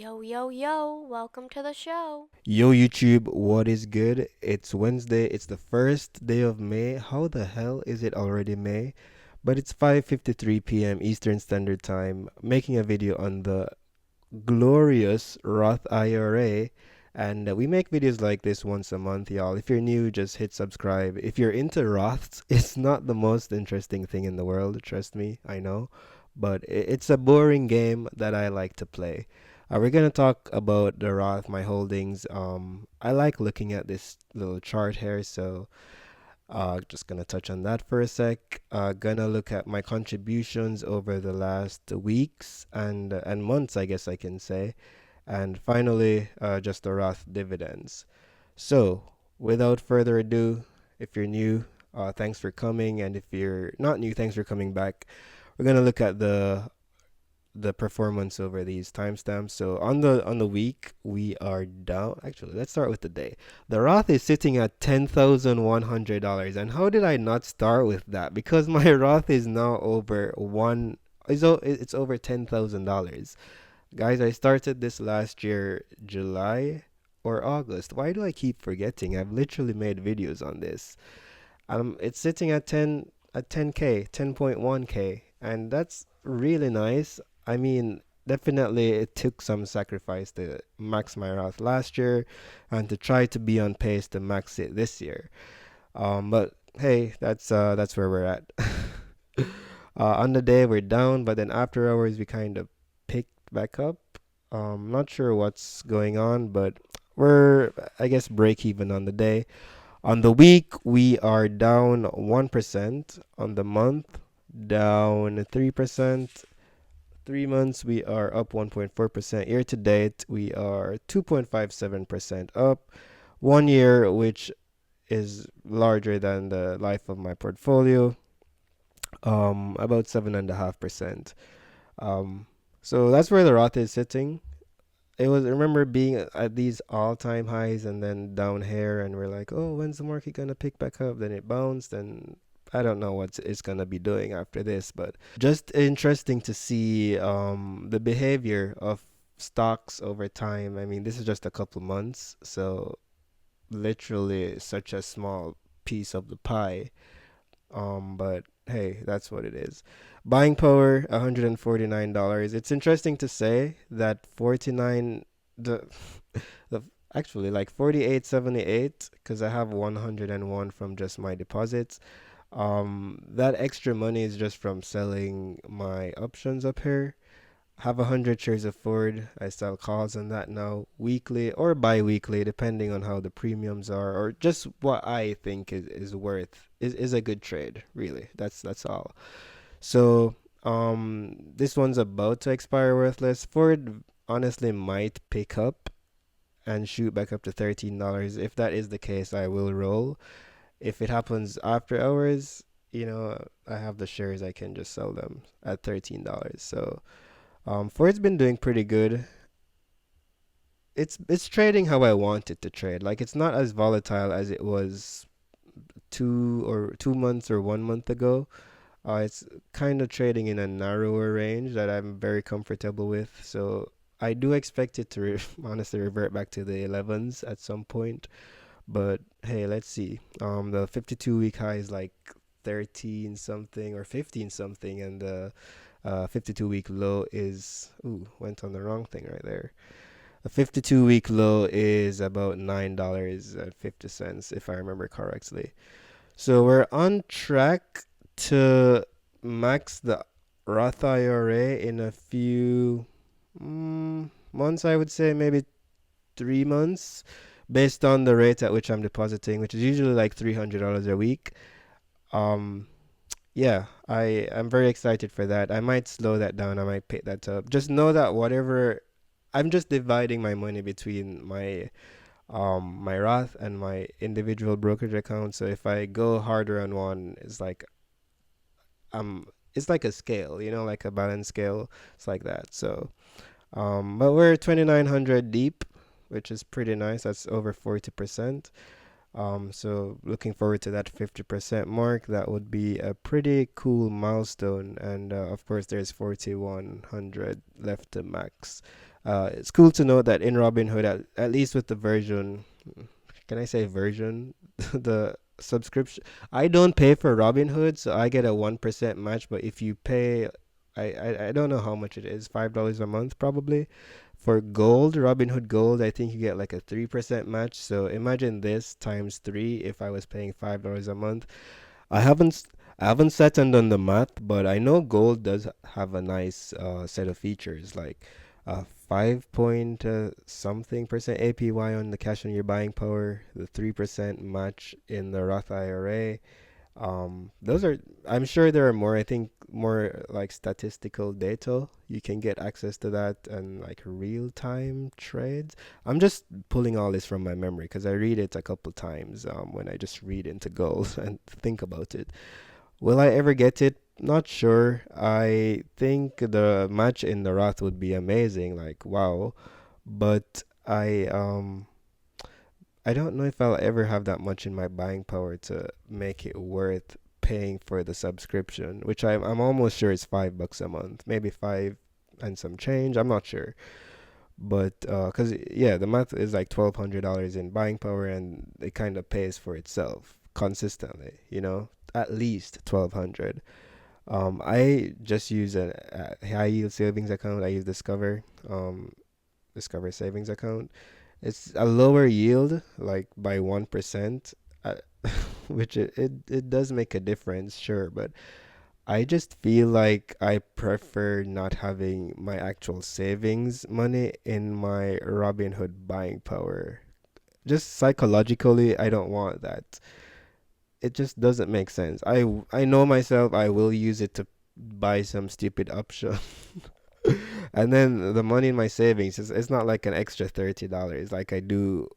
Yo, yo, yo, welcome to the show. Yo YouTube, what is good? It's Wednesday. It's the first day of May. How the hell is it already May? But it's 5:53 p.m. Eastern Standard Time, making a video on the glorious Roth IRA. And we make videos like this once a month, y'all. If you're new, just hit subscribe. If you're into Roths, it's not the most interesting thing in the world, trust me, I know. But it's a boring game that I like to play. We're gonna talk about the Roth, my holdings. I like looking at this little chart here, so just gonna touch on that for a sec. Gonna look at my contributions over the last weeks and months, I guess I can say, and finally, just the Roth dividends. So, without further ado, if you're new, thanks for coming, and if you're not new, thanks for coming back. We're gonna look at the performance over these timestamps. So on the week we are down. Actually, let's start with the day. The Roth is sitting at $10,100, and how did I not start with that? Because my Roth is now over one. It's over $10,000, guys. I started this last year, July or August. Why do I keep forgetting? I've literally made videos on this. It's sitting at 10k, 10.1k, and that's really nice. I mean, definitely it took some sacrifice to max my route last year, and to try to be on pace to max it this year. But hey, that's where we're at. On the day we're down, but then after hours we kind of picked back up. Not sure what's going on, but we're, I guess, break even on the day. On the week, we are down 1%. On the month, down 3%. 3 months, we are up 1.4%. Year to date, we are 2.57% up. 1 year, which is larger than the life of my portfolio, about 7.5%. Um, so that's where the Roth is sitting. I remember being at these all-time highs and then down here, and we're like, oh, when's the market gonna pick back up? Then it bounced, and I don't know what it's gonna be doing after this, but just interesting to see the behavior of stocks over time. I mean, this is just a couple months, so literally such a small piece of the pie. But hey, that's what it is. Buying power, $149. It's interesting to say that 49 the the actually like 48.78, because I have 101 from just my deposits. That extra money is just from selling my options up here. Have 100 shares of Ford. I sell calls on that now, weekly or bi-weekly, depending on how the premiums are, or just what I think is worth is a good trade. Really, that's all. So this one's about to expire worthless. Ford honestly might pick up and shoot back up to $13. If that is the case, I will roll. If it happens after hours, I have the shares. I can just sell them at $13. So Ford's been doing pretty good. It's trading how I want it to trade. Like, it's not as volatile as it was 2 months or 1 month ago. It's kind of trading in a narrower range that I'm very comfortable with. So I do expect it to honestly revert back to the 11s at some point. But hey, let's see. The 52-week high is like 13 something or 15 something, and the 52-week low is, ooh, went on the wrong thing right there. The 52-week low is about $9.50, if I remember correctly. So we're on track to max the Roth IRA in a few months, I would say maybe 3 months, based on the rate at which I'm depositing, which is usually like $300 a week. Um, yeah, I'm very excited for that. I might slow that down. I might pick that up. Just know that whatever, I'm just dividing my money between my Roth and my individual brokerage account. So if I go harder on one, it's like a scale, like a balance scale. It's like that. So but we're 2,900 deep, which is pretty nice. That's over 40%. So looking forward to that 50% mark. That would be a pretty cool milestone. And of course, there's 4,100 left to max. It's cool to know that in Robinhood, at least with the version, can I say version? The subscription. I don't pay for Robinhood, so I get a 1% match. But if you pay, I don't know how much it is, $5 a month probably. For Gold, Robinhood Gold, I think you get like a 3% match. So imagine this times three if I was paying $5 a month. I haven't s- I haven't sat and done the math, but I know gold does have a nice set of features like 5 point something percent APY on the cash on your buying power, the 3% match in the Roth IRA. Those are, I'm sure there are more. I think more like statistical data. You can get access to that and like real time trades. I'm just pulling all this from my memory because I read it a couple times when I just read into gold and think about it. Will I ever get it? Not sure. I think the match in the Roth would be amazing. Like wow, but I don't know if I'll ever have that much in my buying power to make it worth paying for the subscription, which I'm almost sure is $5 a month, maybe five and some change. I'm not sure, but cause yeah, the month is like $1,200 in buying power, and it kind of pays for itself consistently. At least 1,200. I just use a high yield savings account. I use Discover savings account. It's a lower yield, like by 1%, uh, which it does make a difference, sure, but I just feel like I prefer not having my actual savings money in my Robinhood buying power. Just psychologically, I don't want that. It just doesn't make sense. I know myself, I will use it to buy some stupid option. And then the money in my savings is it's not like an extra $30 like I do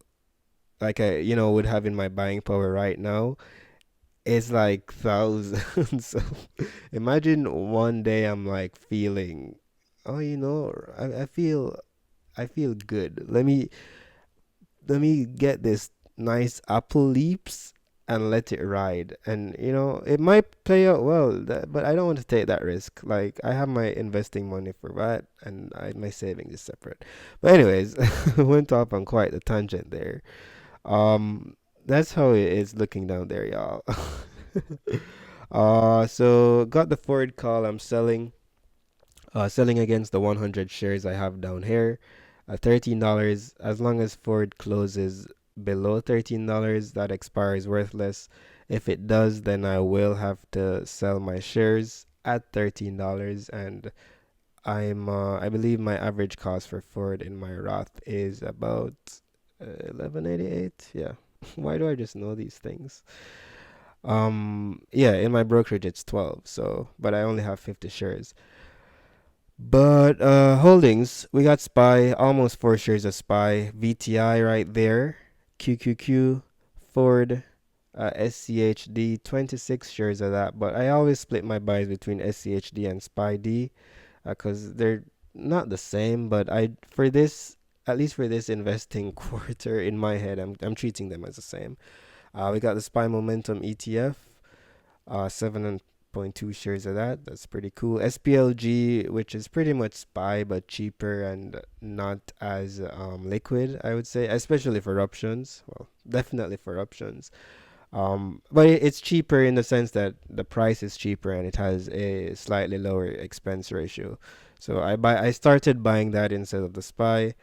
like I would have in my buying power right now. It's like thousands. So imagine one day I'm like feeling, oh, I feel good. Let me get this nice Apple Leaps and let it ride. And it might play out well, but I don't want to take that risk. Like I have my investing money for that, and my savings is separate. But anyways, went off on quite a tangent there. Um, that's how it is looking down there, y'all. So got the forward call. I'm selling against the 100 shares I have down here at $13. As long as Ford closes below $13, that expires worthless. If it does, then I will have to sell my shares at $13. And I believe my average cost for Ford in my Roth is about 1188. Yeah. Why do I just know these things? Yeah, in my brokerage it's 12. So, but I only have 50 shares. But holdings, we got SPY, almost 4 shares of SPY, VTI right there, QQQ, Ford, SCHD, 26 shares of that. But I always split my buys between SCHD and SPY D because they're not the same. But for this, at least for this investing quarter, in my head, I'm treating them as the same. We got the SPY Momentum ETF, 7.2 shares of that. That's pretty cool. SPLG, which is pretty much SPY but cheaper and not as liquid, I would say, especially for options. Well, definitely for options. But it's cheaper in the sense that the price is cheaper and it has a slightly lower expense ratio. So I started buying that instead of the SPY.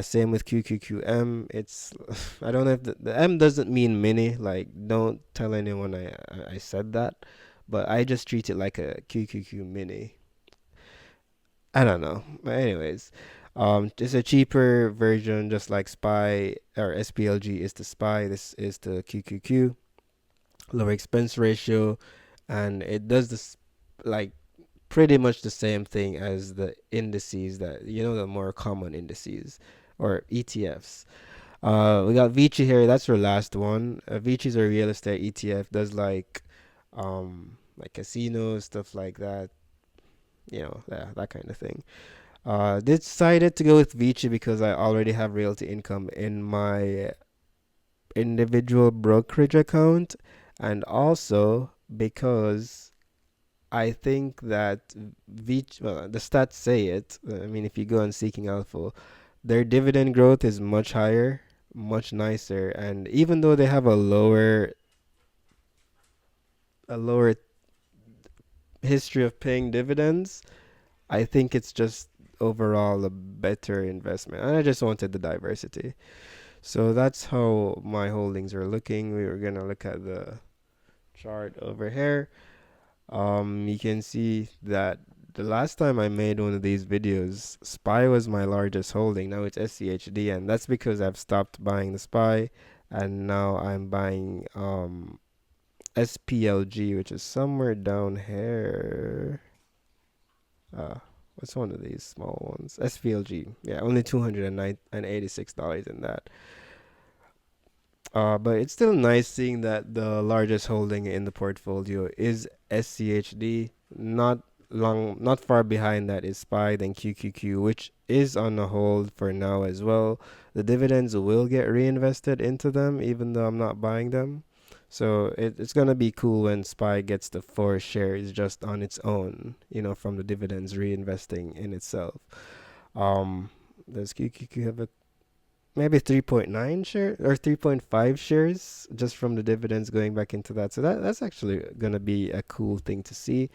Same with QQQM. It's I don't know if the M doesn't mean mini. Like don't tell anyone I said that, but I just treat it like a QQQ mini. I don't know. But anyways, just a cheaper version, just like SPY or SPLG is the SPY. This is the QQQ. Lower expense ratio, and it does this like pretty much the same thing as the indices that the more common indices or ETFs. We got Vici here. That's our last one. Vici is a real estate ETF. Does like casinos, stuff like that. That kind of thing. Decided to go with Vici because I already have realty income in my individual brokerage account, and also because I think that well, the stats say it. I mean, if you go on Seeking Alpha, their dividend growth is much higher, much nicer, and even though they have a lower history of paying dividends, I think it's just overall a better investment. And I just wanted the diversity. So that's how my holdings are looking. We were gonna look at the chart over here. You can see that the last time I made one of these videos, SPY was my largest holding. Now it's SCHD, and that's because I've stopped buying the SPY, and now I'm buying SPLG, which is somewhere down here. Uh, what's one of these small ones? SPLG. Yeah, only $286 in that. But it's still nice seeing that the largest holding in the portfolio is SCHD. Not far behind that is SPY, then QQQ, which is on a hold for now as well. The dividends will get reinvested into them, even though I'm not buying them. So it's gonna be cool when SPY gets the 4 shares just on its own, from the dividends reinvesting in itself. Um, does QQQ have a maybe 3.9 share or 3.5 shares just from the dividends going back into that. So that's actually gonna be a cool thing to see.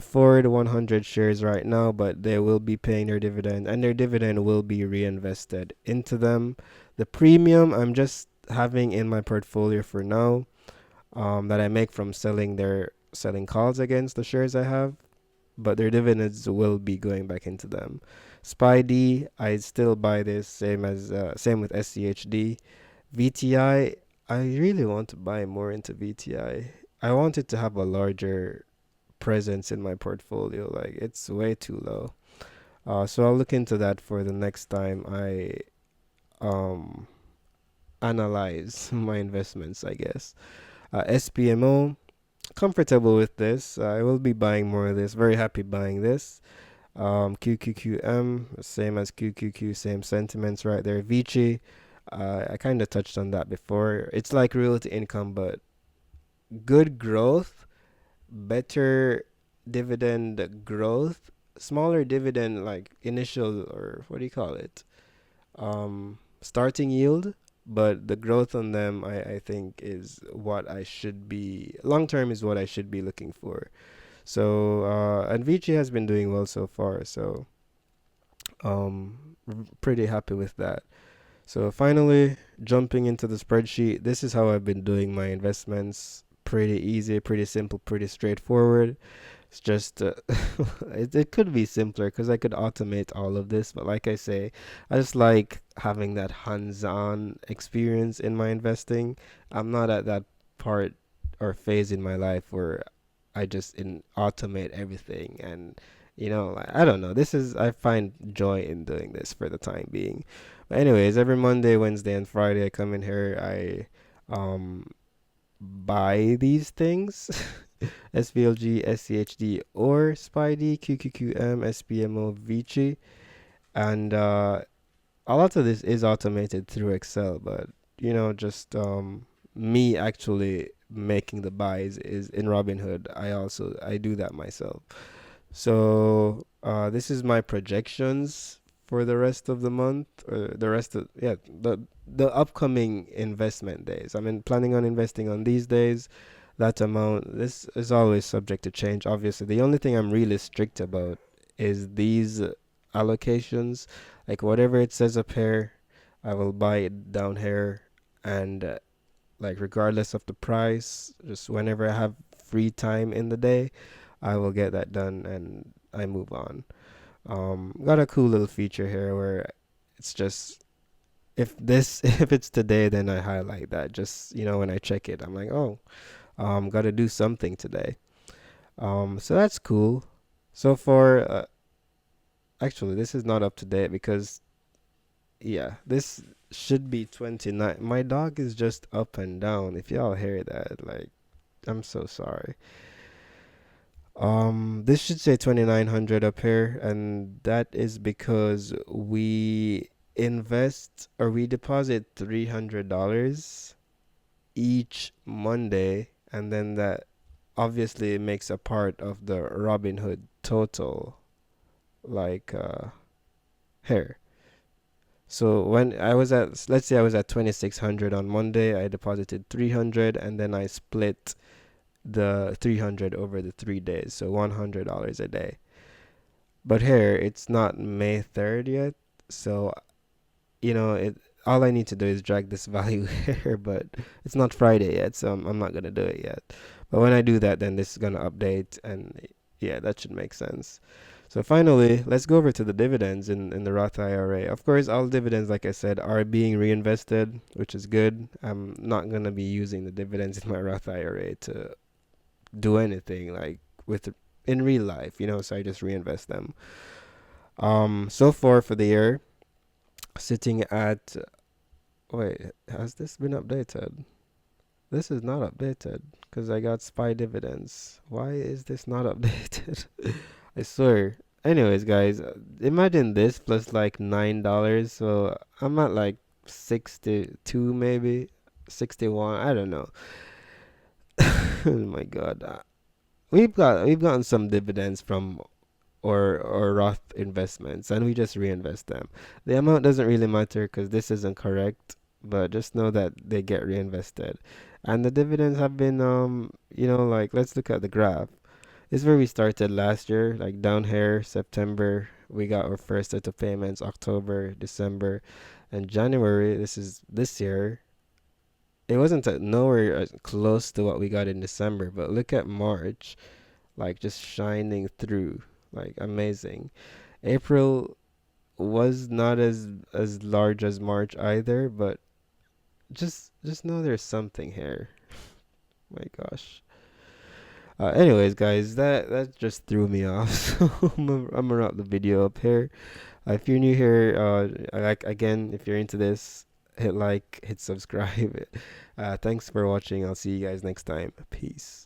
Ford 100 shares right now, but they will be paying their dividend, and their dividend will be reinvested into them. The premium I'm just having in my portfolio for now, that I make from selling calls against the shares I have, but their dividends will be going back into them. SPY-D, I still buy this same with SCHD. VTI, I really want to buy more into VTI. I want it to have a larger presence in my portfolio. Like it's way too low. So I'll look into that for the next time I um analyze my investments, I guess. SPMO, comfortable with this. I will be buying more of this. Very happy buying this. QQQM, same as QQQ, same sentiments right there. Vici, I kind of touched on that before. It's like realty income, but good growth, better dividend growth, smaller dividend like initial, or what do you call it? Starting yield, but the growth on them, I think is what I should be, long term is what I should be looking for. So, and Vici has been doing well so far. So, pretty happy with that. So finally, jumping into the spreadsheet, this is how I've been doing my investments. Pretty easy, pretty simple, pretty straightforward. It's just it could be simpler because I could automate all of this, but like I say, I just like having that hands-on experience in my investing. I'm not at that part or phase in my life where I just automate everything, and like, I don't know. I find joy in doing this for the time being. But anyways, every Monday, Wednesday, and Friday I come in here, I buy these things. SVLG, SCHD, or SPIDY, QQQM, SPMO, Vici. And a lot of this is automated through Excel, but just me actually making the buys is in Robinhood. I do that myself. So this is my projections for the rest of the month, or the rest of yeah the upcoming investment days. I mean, planning on investing on these days. That amount. This is always subject to change. Obviously, the only thing I'm really strict about is these allocations. Like whatever it says up here, I will buy it down here, and like regardless of the price, just whenever I have free time in the day, I will get that done and I move on. Got a cool little feature here where it's just if it's today, then I highlight that. Just when I check it, I'm like, oh, gotta do something today. So that's cool. So far, actually, this is not up to date because yeah, this should be 29. My dog is just up and down. If y'all hear that, like, I'm so sorry. This should say 2,900 up here, and that is because we deposit $300 each Monday, and then that obviously it makes a part of the Robinhood total, like here. So when I was at, let's say I was at 2600 on Monday, I deposited 300 and then I split the 300 over the 3 days, so $100 a day. But here it's not May 3rd yet, so it all I need to do is drag this value here, but it's not Friday yet, so I'm not gonna do it yet. But when I do that, then this is gonna update, and yeah, that should make sense. So finally, let's go over to the dividends in the Roth IRA. Of course, all dividends, like I said, are being reinvested, which is good. I'm not gonna be using the dividends in my Roth IRA to do anything like with in real life, so I just reinvest them. So far for the year, sitting at wait, has this been updated? This is not updated because I got SPY dividends. Why is this not updated? I swear. Anyways, guys, imagine this plus like $9. So I'm at like 62 maybe, 61. I don't know. Oh my God. We've gotten some dividends from or Roth investments, and we just reinvest them. The amount doesn't really matter because this isn't correct, but just know that they get reinvested. And the dividends have been, like let's look at the graph. This is where we started last year, like down here, September. We got our first set of payments, October, December, and January. This is this year. It wasn't nowhere close to what we got in December, but look at March, like just shining through, like amazing. April was not as large as March either, but just know there's something here. My gosh. Anyways, guys, that just threw me off. So I'm gonna wrap the video up here. If you're new here, like again, if you're into this, hit like, hit subscribe. Thanks for watching. I'll see you guys next time. Peace.